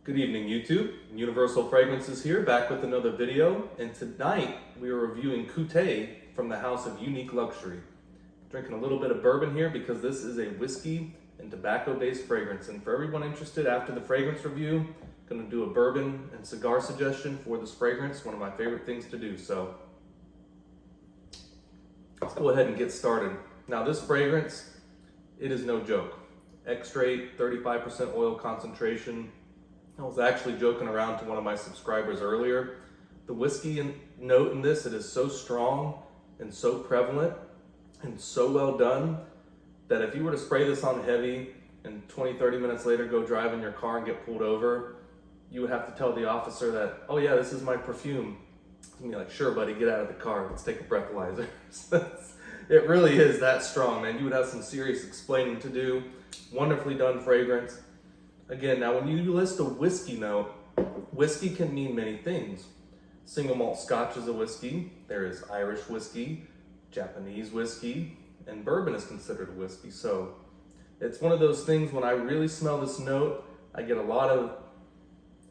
Good evening, YouTube. Universal Fragrances here, back with another video. And tonight we are reviewing Kutay from the House of Unique Luxury. Drinking a little bit of bourbon here because this is a whiskey and tobacco-based fragrance. And for everyone interested, after the fragrance review, I'm going to do a bourbon and cigar suggestion for this fragrance, one of my favorite things to do. So let's go ahead and get started. Now this fragrance, it is no joke. Extrait, 35% oil concentration. I was actually joking around to one of my subscribers earlier. The whiskey note in this, it is so strong and so prevalent and so well done that if you were to spray this on heavy and 20-30 minutes later go drive in your car and get pulled over, you would have to tell the officer that, oh yeah, this is my perfume. And be like, sure buddy, get out of the car, let's take a breathalyzer. It really is that strong, man. You would have some serious explaining to do. Wonderfully done fragrance. Again, now when you list a whiskey note, whiskey can mean many things. Single malt scotch is a whiskey. There is Irish whiskey, Japanese whiskey, and bourbon is considered a whiskey. So it's one of those things when I really smell this note, I get a lot of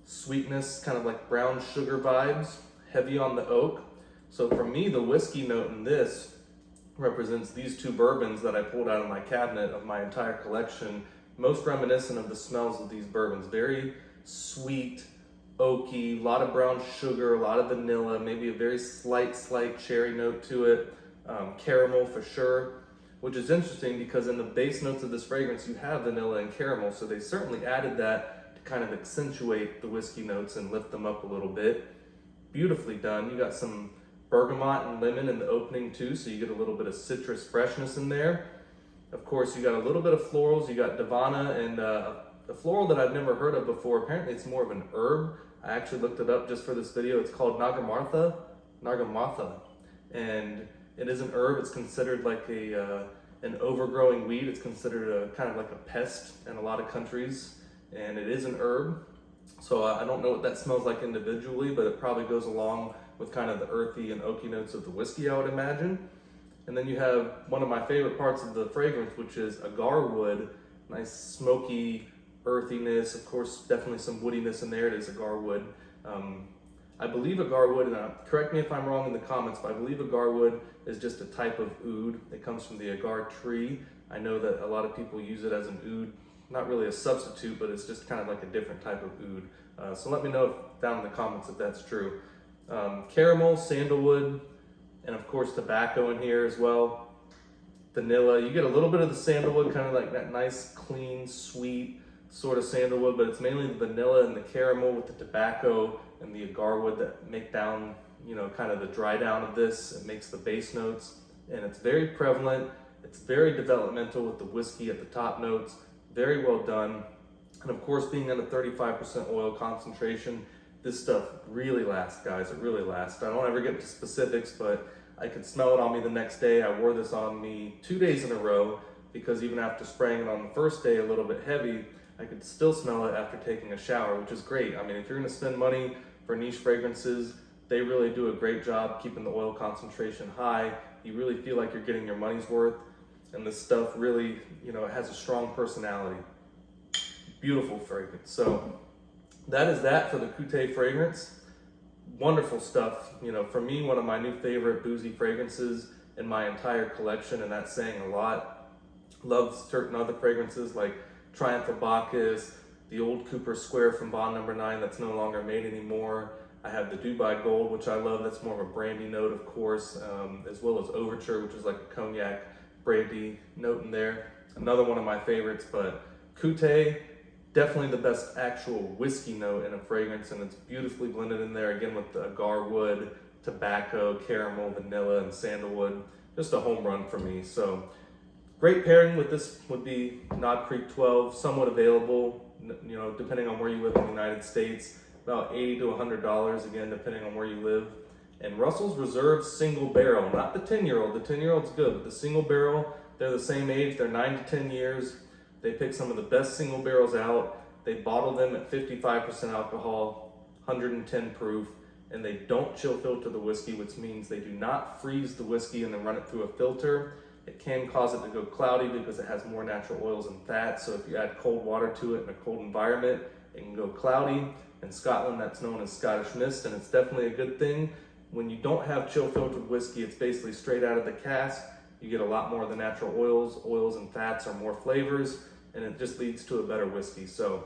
sweetness, kind of like brown sugar vibes, heavy on the oak. So for me, the whiskey note in this represents these two bourbons that I pulled out of my cabinet of my entire collection, most reminiscent of the smells of these bourbons. Very sweet, oaky, a lot of brown sugar, a lot of vanilla, maybe a very slight cherry note to it, caramel for sure, which is interesting because in the base notes of this fragrance you have vanilla and caramel, so they certainly added that to kind of accentuate the whiskey notes and lift them up a little bit. Beautifully done. You got some bergamot and lemon in the opening too, so you get a little bit of citrus freshness in there. Of course, you got a little bit of florals. You got Divana and a floral that I've never heard of before. Apparently it's more of an herb. I actually looked it up just for this video. It's called Nagamartha, and it is an herb. It's considered like an overgrowing weed. It's considered a kind of like a pest in a lot of countries, and it is an herb. So I don't know what that smells like individually, but it probably goes along with kind of the earthy and oaky notes of the whiskey, I would imagine. And then you have one of my favorite parts of the fragrance, which is agar wood. Nice smoky earthiness. Of course, definitely some woodiness in there. It is agar wood. I believe agar wood, and correct me if I'm wrong in the comments, but I believe agar wood is just a type of oud. It comes from the agar tree. I know that a lot of people use it as an oud. Not really a substitute, but it's just kind of like a different type of oud. So let me know down in the comments if that's true. Caramel, sandalwood, and of course tobacco in here as well. Vanilla, you get a little bit of the sandalwood, kind of like that nice, clean, sweet sort of sandalwood, but it's mainly the vanilla and the caramel with the tobacco and the agar wood that make down, kind of the dry down of this. It makes the base notes, and it's very prevalent. It's very developmental with the whiskey at the top notes. Very well done. And of course, being at a 35% oil concentration, this stuff really lasts, guys. It really lasts. I don't ever get to specifics, but I could smell it on me the next day. I wore this on me 2 days in a row because even after spraying it on the first day a little bit heavy, I could still smell it after taking a shower, which is great. I mean, if you're gonna spend money for niche fragrances, they really do a great job keeping the oil concentration high. You really feel like you're getting your money's worth, and this stuff really, it has a strong personality. Beautiful fragrance. So that is that for the Kutay fragrance. Wonderful stuff. For me, one of my new favorite boozy fragrances in my entire collection, and that's saying a lot. Love certain other fragrances like Triumph of Bacchus, the old Cooper Square from Bond Number 9 that's no longer made anymore. I have the Dubai Gold, which I love. That's more of a brandy note, of course, as well as Overture, which is like a cognac brandy note in there. Another one of my favorites, but Kutay, definitely the best actual whiskey note in a fragrance, and it's beautifully blended in there again with the agar wood, tobacco, caramel, vanilla, and sandalwood. Just a home run for me. So great pairing with this would be Knob Creek 12, somewhat available, depending on where you live in the United States, about $80 to $100 again, depending on where you live. And Russell's Reserve single barrel, not the 10-year-old. The 10-year-old's good, but the single barrel, they're the same age. They're 9 to 10 years. They pick some of the best single barrels out. They bottle them at 55% alcohol, 110 proof, and they don't chill filter the whiskey, which means they do not freeze the whiskey and then run it through a filter. It can cause it to go cloudy because it has more natural oils and fats. So if you add cold water to it in a cold environment, it can go cloudy. In Scotland, that's known as Scottish mist, and it's definitely a good thing. When you don't have chill filtered whiskey, it's basically straight out of the cask. You get a lot more of the natural oils. Oils and fats are more flavors, and it just leads to a better whiskey. So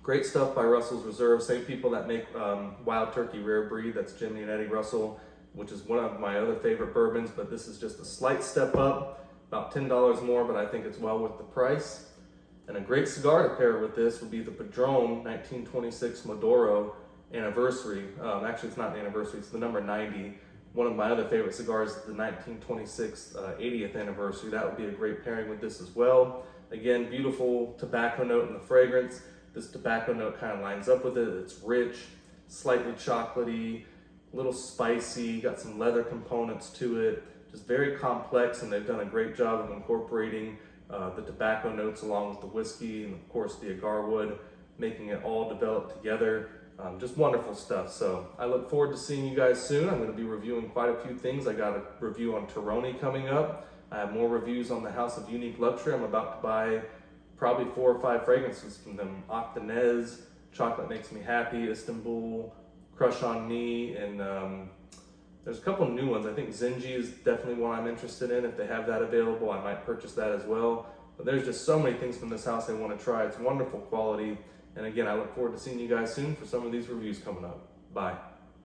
great stuff by Russell's Reserve. Same people that make Wild Turkey Rare Breed, that's Jimmy and Eddie Russell, which is one of my other favorite bourbons, but this is just a slight step up, about $10 more, but I think it's well worth the price. And a great cigar to pair with this would be the Padron 1926 Maduro Anniversary. Actually, it's not the anniversary, it's the number 90. One of my other favorite cigars is the 1926 80th anniversary. That would be a great pairing with this as well. Again, beautiful tobacco note in the fragrance. This tobacco note kind of lines up with it. It's rich, slightly chocolatey, a little spicy, got some leather components to it. Just very complex, and they've done a great job of incorporating the tobacco notes along with the whiskey and of course the agar wood, making it all develop together. Just wonderful stuff. So I look forward to seeing you guys soon. I'm going to be reviewing quite a few things. I got a review on Toroni coming up. I have more reviews on the House of Unique Luxury. I'm about to buy probably 4 or 5 fragrances from them. Octanez, Chocolate Makes Me Happy, Istanbul, Crush on Me, and there's a couple new ones. I think Zinji is definitely one I'm interested in. If they have that available, I might purchase that as well. But there's just so many things from this house I want to try. It's wonderful quality. And again, I look forward to seeing you guys soon for some of these reviews coming up. Bye.